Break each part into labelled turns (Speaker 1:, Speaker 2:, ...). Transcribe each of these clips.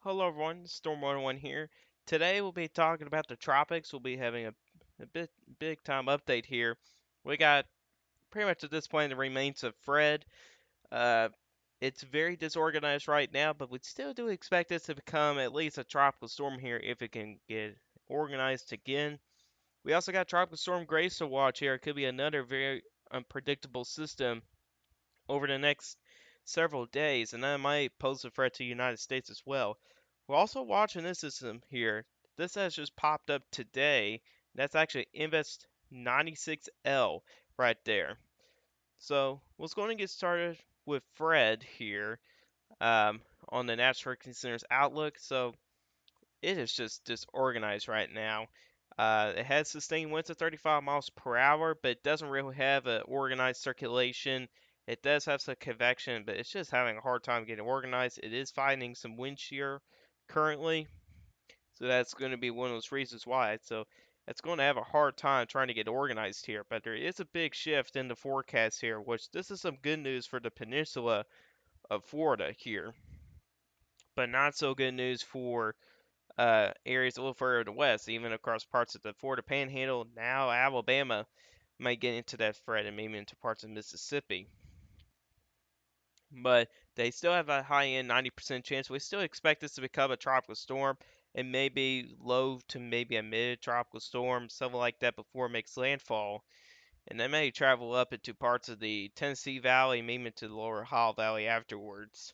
Speaker 1: Hello everyone, Storm 101 here. Today we'll be talking about the tropics. We'll be having a big time update here. We got pretty much at this point the remains of Fred. Uh, it's very disorganized right now, but we still do expect it to become at least a tropical storm here if it can get organized again. We also got Tropical Storm Grace to watch here. It could be another very unpredictable system over the next several days, and that might pose a threat to the United States as well. We're also watching this system here. This has just popped up today. That's actually Invest 96L right there. So, what's going to get started with Fred here on the National Hurricane Center's outlook. So, it is just disorganized right now. It has sustained winds of 35 miles per hour, but it doesn't really have an organized circulation. It does have some convection, but it's just having a hard time getting organized. It is finding some wind shear currently, so that's going to be one of those reasons why. So it's going to have a hard time trying to get organized here, but there is a big shift in the forecast here, which this is some good news for the peninsula of Florida here, but not so good news for areas a little further to the west, even across parts of the Florida Panhandle. Now Alabama might get into that threat and maybe into parts of Mississippi. But they still have a high end 90% chance. We still expect this to become a tropical storm and maybe low to maybe a mid tropical storm, something like that before it makes landfall. And they may travel up into parts of the Tennessee Valley, maybe into the lower Ohio Valley afterwards.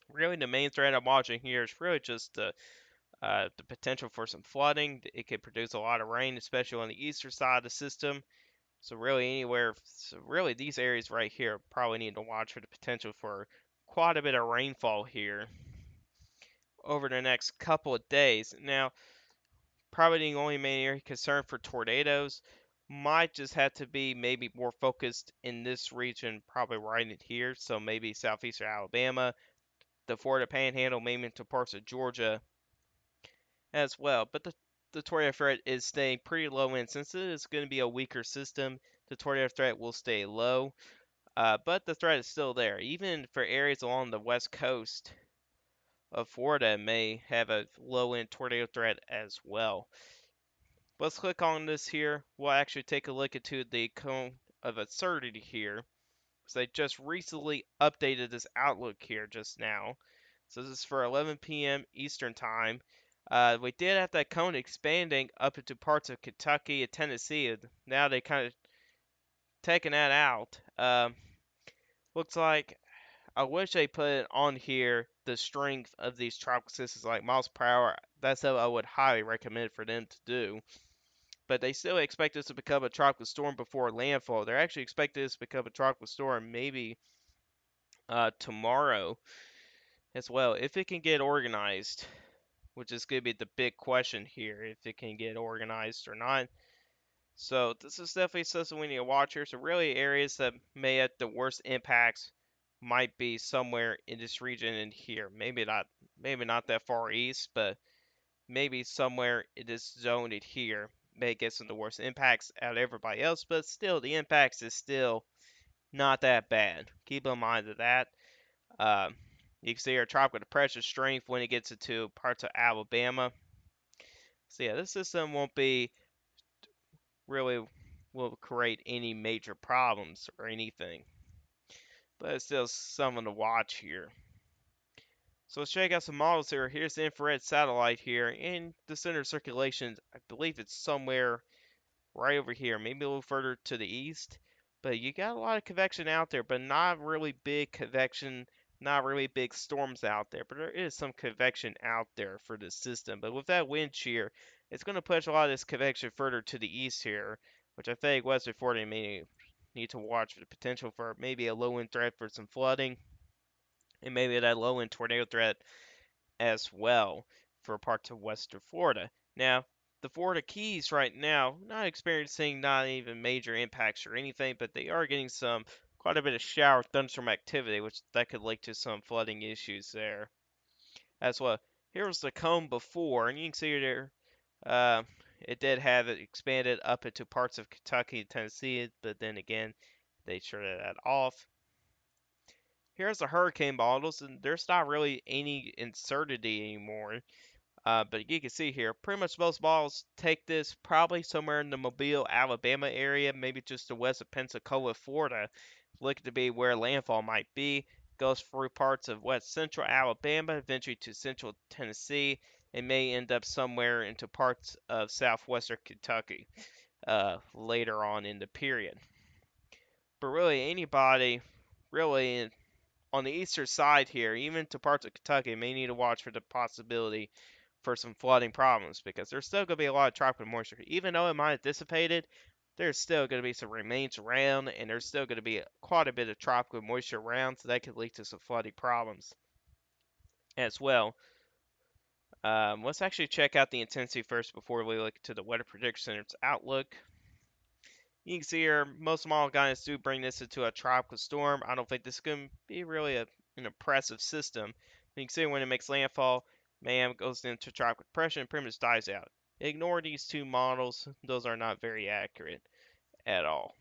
Speaker 1: Really, the main threat I'm watching here is really just the potential for some flooding. It could produce a lot of rain, especially on the eastern side of the system. So really anywhere, so really these areas right here probably need to watch for the potential for quite a bit of rainfall here over the next couple of days. Now, probably the only main area concern for tornadoes might just have to be maybe more focused in this region, probably right in here. So maybe southeastern Alabama, the Florida Panhandle, maybe into parts of Georgia as well. But the tornado threat is staying pretty low, and since it is going to be a weaker system, the tornado threat will stay low. But the threat is still there. Even for areas along the west coast of Florida may have a low end tornado threat as well. Let's click on this here. We'll actually take a look into the cone of uncertainty here. So they just recently updated this outlook here just now. So this is for 11 p.m. Eastern Time. We did have that cone expanding up into parts of Kentucky and Tennessee. Now they kind of taken that out. Looks like I wish they put on here the strength of these tropical systems like miles per hour. That's what I would highly recommend for them to do. But they still expect this to become a tropical storm before landfall. They're actually expecting this to become a tropical storm maybe tomorrow as well, if it can get organized, which is going to be the big question here, if it can get organized or not. So this is definitely something we need to watch here. So really areas that may have the worst impacts might be somewhere in this region in here. Maybe not that far east, but maybe somewhere in this zone in here may get some of the worst impacts out of everybody else, but still the impacts is still not that bad. Keep in mind of that. Um, you can see our tropical depression strength when it gets into parts of Alabama. So yeah, this system won't be really will create any major problems or anything. But it's still something to watch here. So let's check out some models here. Here's the infrared satellite here. In the center of circulation, I believe it's somewhere right over here, maybe a little further to the east. But you got a lot of convection out there, but not really big convection, not really big storms out there. But there is some convection out there for this system. But with that wind shear, it's going to push a lot of this convection further to the east here, which I think Western Florida may need to watch for the potential for maybe a low wind threat for some flooding, and maybe that low wind tornado threat as well for parts of western Florida. Now, the Florida Keys right now not experiencing not even major impacts or anything, but they are getting some quite a bit of shower thunderstorm activity, which that could lead to some flooding issues there as well. Here was the cone before, and you can see there uh, it did have it expanded up into parts of Kentucky and Tennessee, but then again they shorted that off. Here's the hurricane models, and there's not really any uncertainty anymore. But you can see here, pretty much most models take this probably somewhere in the Mobile, Alabama area, maybe just the west of Pensacola, Florida, looking to be where landfall might be. Goes through parts of west central Alabama, eventually to central Tennessee, and may end up somewhere into parts of southwestern Kentucky later on in the period. But really, anybody really on the eastern side here, even to parts of Kentucky, may need to watch for the possibility for some flooding problems because there's still going to be a lot of tropical moisture. Even though it might have dissipated, there's still going to be some remains around, and there's still going to be quite a bit of tropical moisture around, so that could lead to some flooding problems as well. Let's actually check out the intensity first before we look to the Weather Prediction Center's outlook. You can see here, most model guidance do bring this into a tropical storm. I don't think this is going to be really an impressive system. You can see when it makes landfall, man goes into tropical depression and pretty much dies out. Ignore these two models. Those are not very accurate at all.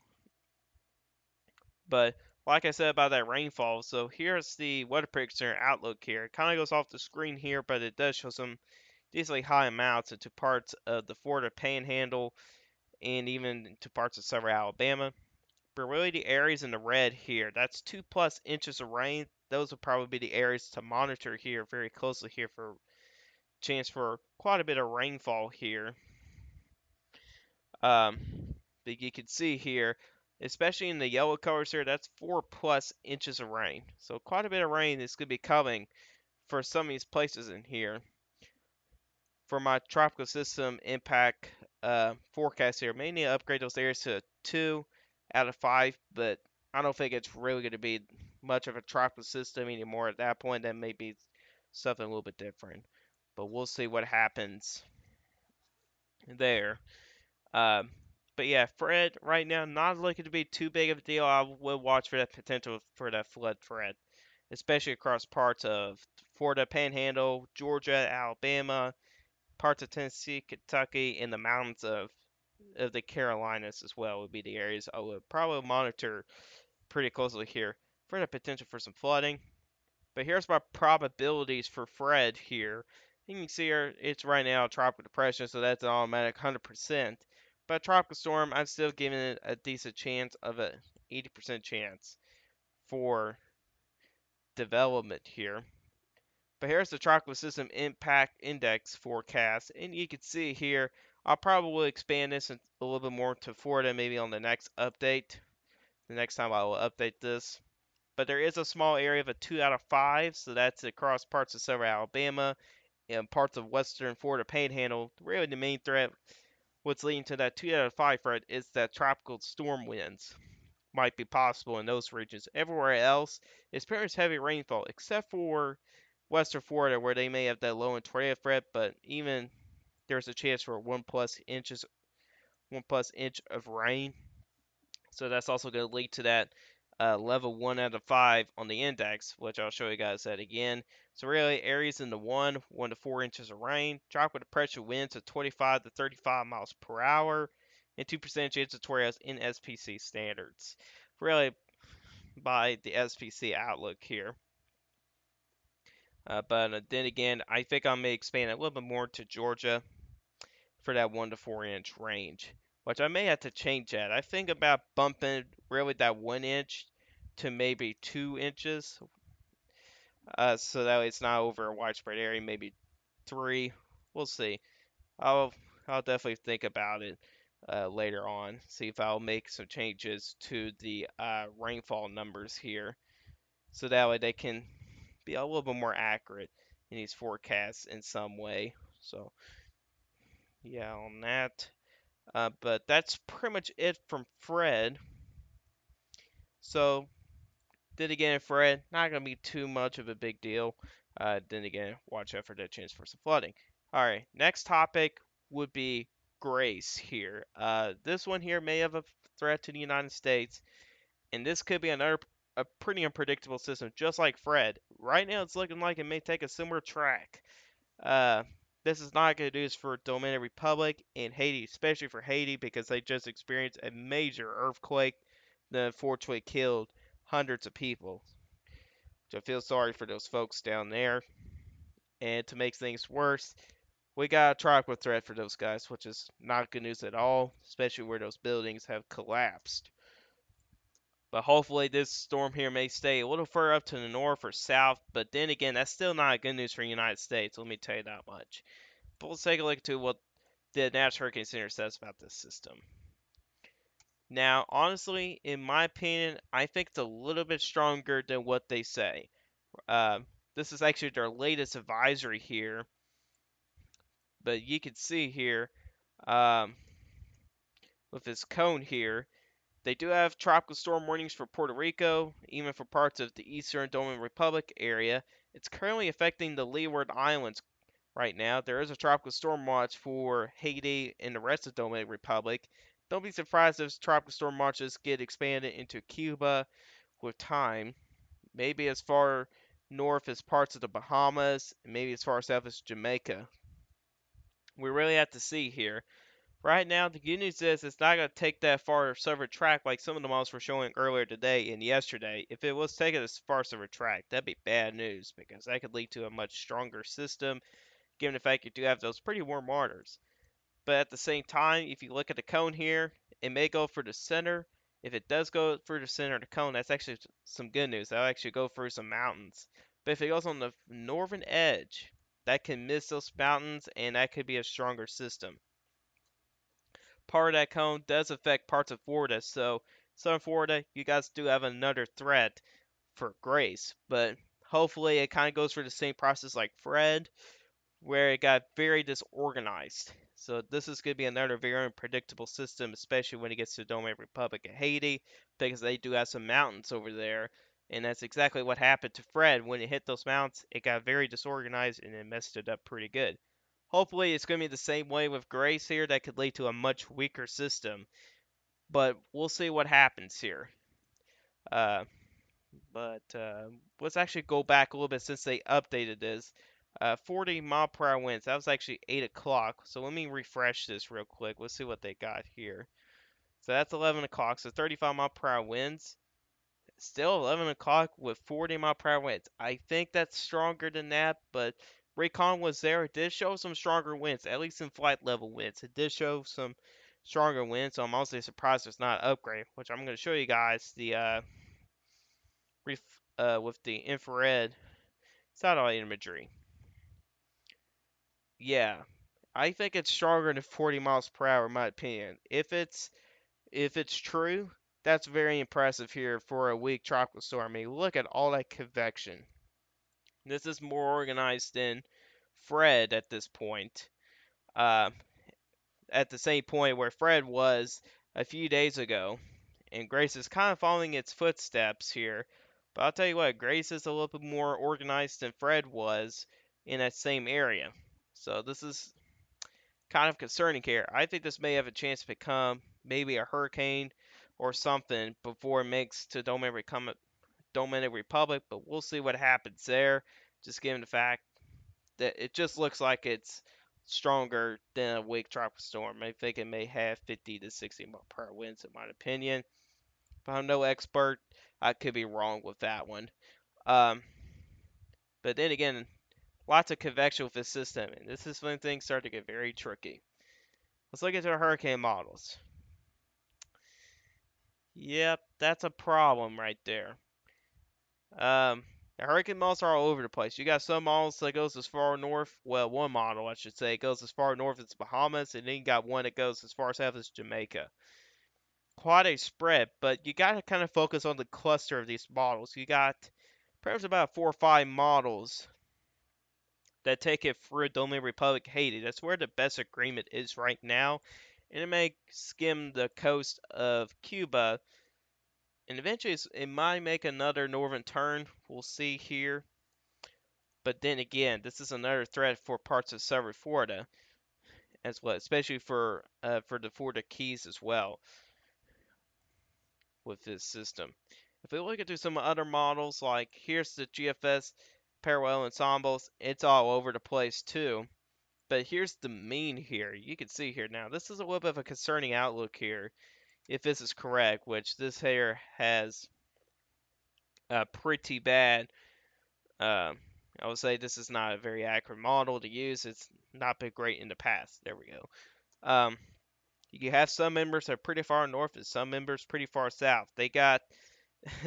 Speaker 1: But like I said about that rainfall, so here's the weather prediction outlook here. It kind of goes off the screen here, but it does show some decently high amounts into parts of the Florida Panhandle and even to parts of southern Alabama. But really the areas in the red here, that's 2+ inches of rain. Those will probably be the areas to monitor here very closely here for chance for quite a bit of rainfall here. Um, but you can see here, especially in the yellow colors here, that's 4+ inches of rain. So quite a bit of rain is going to be coming for some of these places in here. For my tropical system impact forecast here, may need to upgrade those areas to a 2 out of 5, but I don't think it's really going to be much of a tropical system anymore at that point. That may be something a little bit different, but we'll see what happens there. Um, but yeah, Fred right now not looking to be too big of a deal. I will watch for that potential for that flood threat, especially across parts of Florida Panhandle, Georgia, Alabama, parts of Tennessee, Kentucky, and the mountains of the Carolinas as well would be the areas I would probably monitor pretty closely here for the potential for some flooding. But here's my probabilities for Fred here. You can see here it's right now a tropical depression, so that's an automatic 100%. But a tropical storm, I'm still giving it a decent chance of a 80% chance for development here. But here's the tropical system impact index forecast, and you can see here, I'll probably expand this a little bit more to Florida maybe on the next update, the next time I will update this. But there is a small area of a 2 out of 5, so that's across parts of southern Alabama and parts of western Florida Panhandle. Really the main threat, what's leading to that 2 out of 5 threat is that tropical storm winds might be possible in those regions. Everywhere else, it's pretty much heavy rainfall, except for western Florida, where they may have that low and tornado threat, but even there's a chance for 1+ inch of rain. So that's also going to lead to that level 1 out of 5 on the index, which I'll show you guys that again. So really, areas in the 1 to 4 inches of rain, tropical depression winds of 25 to 35 miles per hour, and 2% chance of tornadoes in SPC standards. Really, by the SPC outlook here. But then again, I think I may expand it a little bit more to Georgia for that 1 to 4 inch range, which I may have to change that. I think about bumping really that 1 inch to maybe 2 inches, so that way it's not over a widespread area. Maybe 3. We'll see. I'll I'll definitely think about it later on. See if I'll make some changes to the rainfall numbers here, so that way they can be a little bit more accurate in these forecasts in some way. So yeah, on that. But that's pretty much it from Fred. So then again, Fred, not gonna be too much of a big deal. Then again, watch out for that chance for some flooding. All right, next topic would be Grace here. This one here may have a threat to the United States, and this could be another a pretty unpredictable system, just like Fred. Right now, it's looking like it may take a similar track. Uh, this is not good news for Dominican Republic and Haiti, especially for Haiti because they just experienced a major earthquake that unfortunately killed hundreds of people. So I feel sorry for those folks down there. And to make things worse, we got a tropical threat for those guys, which is not good news at all, especially where those buildings have collapsed. But hopefully this storm here may stay a little further up to the north or south, but then again, that's still not good news for the United States, let me tell you that much. But let's take a look at what the National Hurricane Center says about this system. Now, honestly, in my opinion, I think it's a little bit stronger than what they say. Uh, this is actually their latest advisory here, but you can see here um, with this cone here, they do have tropical storm warnings for Puerto Rico, even for parts of the eastern Dominican Republic area. It's currently affecting the Leeward Islands right now. There is a tropical storm watch for Haiti and the rest of the Dominican Republic. Don't be surprised if tropical storm watches get expanded into Cuba with time. Maybe as far north as parts of the Bahamas, and maybe as far south as Jamaica. We really have to see here. Right now, the good news is it's not going to take that far of a track like some of the models were showing earlier today and yesterday. If it was taking this far of a track, that'd be bad news because that could lead to a much stronger system, given the fact you do have those pretty warm waters. But at the same time, if you look at the cone here, it may go for the center. If it does go through the center of the cone, that's actually some good news. That'll actually go through some mountains. But if it goes on the northern edge, that can miss those mountains, and that could be a stronger system. Part of that cone does affect parts of Florida, so Southern Florida, you guys do have another threat for Grace. But hopefully it kind of goes through the same process like Fred, where it got very disorganized. So this is going to be another very unpredictable system, especially when it gets to the Dominican Republic of Haiti, because they do have some mountains over there. And that's exactly what happened to Fred. When it hit those mountains, it got very disorganized and it messed it up pretty good. Hopefully it's going to be the same way with Grace here. That could lead to a much weaker system. But we'll see what happens here. Uh, but let's actually go back a little bit since they updated this. 40 mile per hour winds. That was actually 8 o'clock. So let me refresh this real quick. Let's see what they got here. So that's 11 o'clock. So 35 mile per hour winds. Still 11 o'clock with 40 mile per hour winds. I think that's stronger than that, but Raycon was there. It did show some stronger winds, at least in flight level winds. It did show some stronger winds, so I'm honestly surprised it's not an upgrade, which I'm going to show you guys the with the infrared satellite imagery. Yeah, I think it's stronger than 40 miles per hour in my opinion. If it's true, that's very impressive here for a weak tropical storm. I mean, look at all that convection. This is more organized than Fred at this point. Uh, at the same point where Fred was a few days ago. And Grace is kind of following its footsteps here. But I'll tell you what, Grace is a little bit more organized than Fred was in that same area. So this is kind of concerning here. I think this may have a chance to become maybe a hurricane or something before it makes to Dominican Republic, but we'll see what happens there. Just given the fact that it just looks like it's stronger than a weak tropical storm. I think it may have 50 to 60 mile per hour winds, in my opinion. But I'm no expert. I could be wrong with that one. Um, but then again, lots of convection with this system, and this is when things start to get very tricky. Let's look at our hurricane models. Yep, that's a problem right there. The hurricane models are all over the place. You got some models that goes as far north. Well, one model I should say goes as far north as Bahamas, and then you got one that goes as far south as Jamaica. Quite a spread, but you got to kind of focus on the cluster of these models. You got perhaps about 4 or 5 models that take it through Dominican Republic, Haiti. That's where the best agreement is right now, and it may skim the coast of Cuba, and eventually it might make another northern turn. We'll see here. But then again, this is another threat for parts of southern Florida as well, especially for the Florida Keys as well with this system. If we look into some other models, like here's the GFS parallel ensembles, it's all over the place too. But here's the mean here. You can see here now. This is a little bit of a concerning outlook here, if this is correct, which this here has pretty bad Um, I would say this is not a very accurate model to use. It's not been great in the past. There we go. Um, you have some members that are pretty far north and some members pretty far south. They got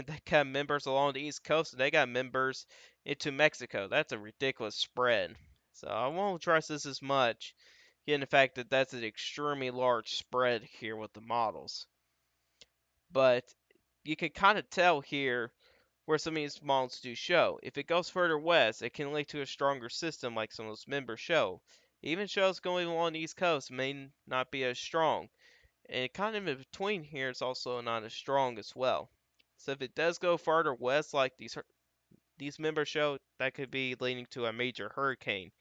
Speaker 1: they got members along the East Coast and they got members into Mexico. That's a ridiculous spread. So I won't trust this as much, given the fact that that's an extremely large spread here with the models. But you can kind of tell here where some of these models do show. If it goes further west, it can lead to a stronger system like some of those members show. Even shows going along the East Coast may not be as strong. And kind of in between here is also not as strong as well. So if it does go farther west, like these members show, that could be leading to a major hurricane.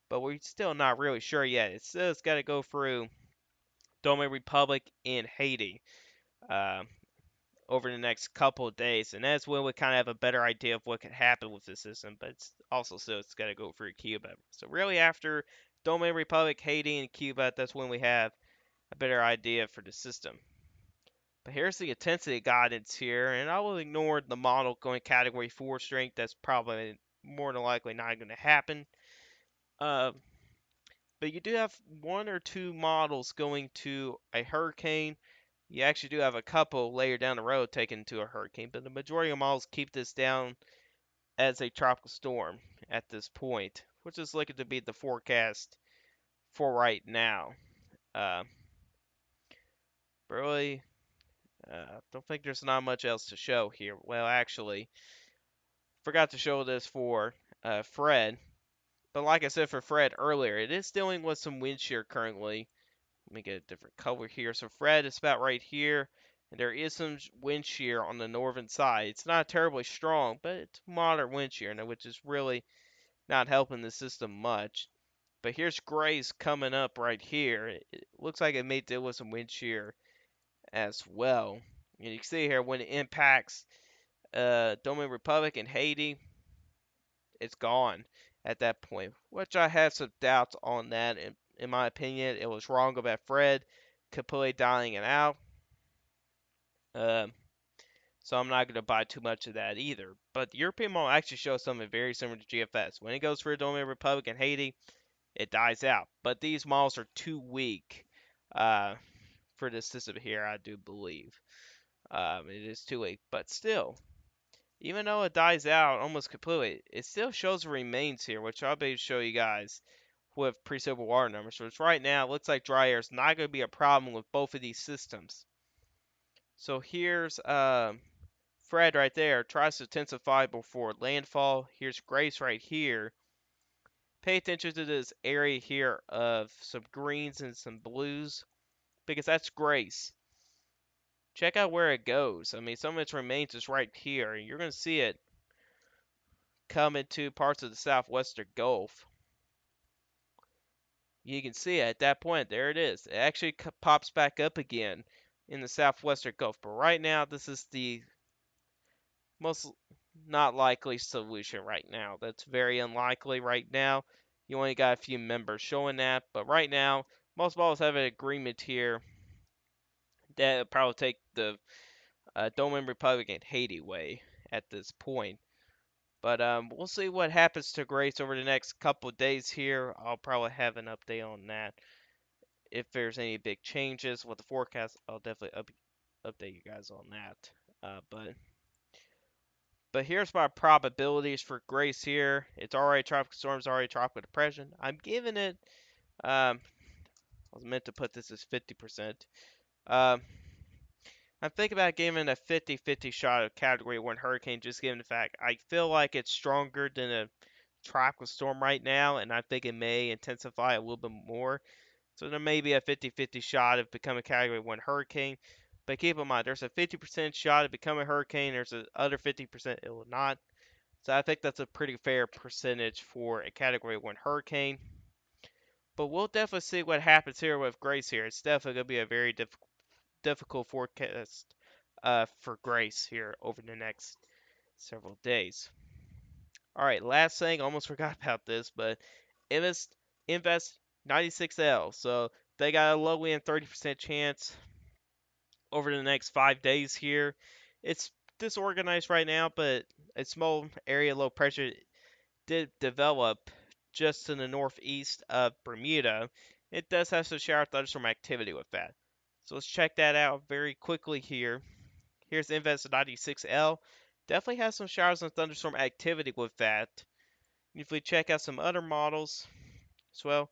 Speaker 1: But we're still not really sure yet. It still has got to go through Dominican Republic and Haiti uh, over the next couple of days, and that's when we kind of have a better idea of what could happen with the system. But it's also still it's got to go through Cuba. So really, after Dominican Republic, Haiti, and Cuba, that's when we have a better idea for the system. But here's the intensity guidance here, and I will ignore the model going category 4 strength. That's probably more than likely not going to happen. Uh, but you do have one or two models going to a hurricane. You actually do have a couple later down the road taken to a hurricane, but the majority of models keep this down as a tropical storm at this point, which is looking to be the forecast for right now. Uh, really, don't think there's not much else to show here. Well, actually, forgot to show this for Fred. But like I said for Fred earlier, it is dealing with some wind shear currently. Let me get a different color here. So Fred is about right here. And there is some wind shear on the northern side. It's not terribly strong, but it's moderate wind shear, which is really not helping the system much. But here's Grace coming up right here. It looks like it may deal with some wind shear as well. And you can see here when it impacts Dominican Republic and Haiti, it's gone at that point. Which I have some doubts on that. In my opinion, it was wrong about Fred completely dying it out. Um, so I'm not going to buy too much of that either. But the European model actually shows something very similar to GFS. When it goes for a Dominican Republic and Haiti, it dies out. But these models are too weak for this system here, I do believe. It is too weak. But still, even though it dies out almost completely, it still shows the remains here, which I'll be able to show you guys with pre-civil war numbers. Which right now it looks like dry air is not going to be a problem with both of these systems. So here's Fred right there tries to intensify before landfall. Here's Grace right here. Pay attention to this area here of some greens and some blues because that's Grace. Check out where it goes. I mean, some of its remains is right here. You're going to see it come into parts of the southwestern Gulf. You can see it at that point. There it is. It actually pops back up again in the southwestern Gulf. But right now, this is the most not likely solution right now. That's very unlikely right now. You only got a few members showing that. But right now, most balls have an agreement here that will probably take the Dominican Republic and Haiti way at this point. But we'll see what happens to Grace over the next couple of days here. I'll probably have an update on that. If there's any big changes with the forecast, I'll definitely update you guys on that. But here's my probabilities for Grace here. It's already tropical storms, already tropical depression. I'm giving it. I was meant to put this as 50%. Um, I'm thinking about giving a 50-50 shot of Category 1 hurricane, just given the fact I feel like it's stronger than a tropical storm right now, and I think it may intensify a little bit more. So there may be a 50-50 shot of becoming a Category 1 hurricane. But keep in mind, there's a 50% shot of becoming a hurricane. There's a other 50% it will not. So I think that's a pretty fair percentage for a Category 1 hurricane. But we'll definitely see what happens here with Grace here. It's definitely going to be a very difficult forecast for Grace here over the next several days. Alright, last thing, almost forgot about this, but Invest 96L. So they got a low end 30% chance over the next 5 days here. It's disorganized right now, but a small area low pressure did develop just to the northeast of Bermuda. It does have some shower thunderstorm activity with that. So let's check that out very quickly here. Here's Invest 96L. Definitely has some showers and thunderstorm activity with that. If we check out some other models as well,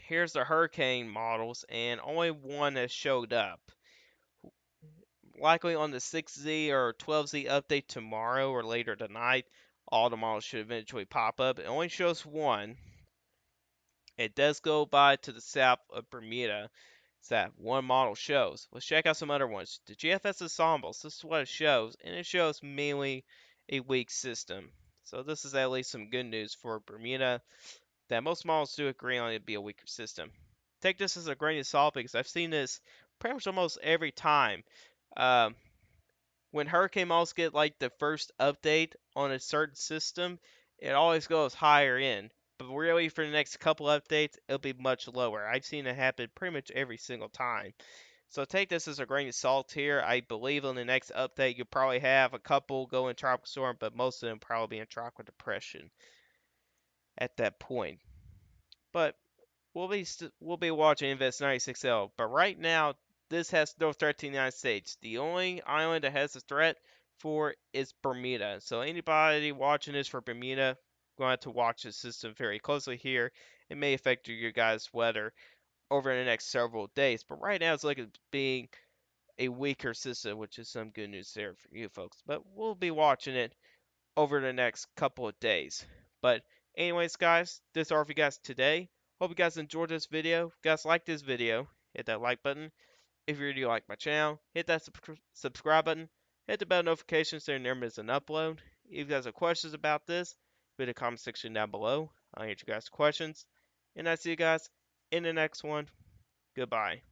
Speaker 1: here's the hurricane models, and only one has showed up. Likely on the 6Z or 12Z update tomorrow or later tonight, all the models should eventually pop up. It only shows one. It does go by to the south of Bermuda. So that one model shows. Let's check out some other ones. The GFS ensembles, this is what it shows, and it shows mainly a weak system. So this is at least some good news for Bermuda, that most models do agree on it to be a weaker system. Take this as a grain of salt because I've seen this pretty much almost every time. Um, when hurricane models get like the first update on a certain system, it always goes higher in. But really, for the next couple updates, it'll be much lower. I've seen it happen pretty much every single time. So take this as a grain of salt here. I believe on the next update, you'll probably have a couple go in tropical storm, but most of them probably be in tropical depression at that point. But we'll be watching Invest 96L. But right now, this has no threat to the United States. The only island that has a threat for is Bermuda. So anybody watching this for Bermuda, going to have to watch the system very closely here. It may affect your guys' weather over the next several days. But right now, it's looking at being a weaker system, which is some good news there for you folks. But we'll be watching it over the next couple of days. But anyways, guys, this is all for you guys today. Hope you guys enjoyed this video. If you guys like this video, hit that like button. If you really like my channel, hit that subscribe button. Hit the bell notifications so you never miss an upload. If you guys have questions about this, put in the comment section down below. I'll answer you guys' questions. And I'll see you guys in the next one. Goodbye.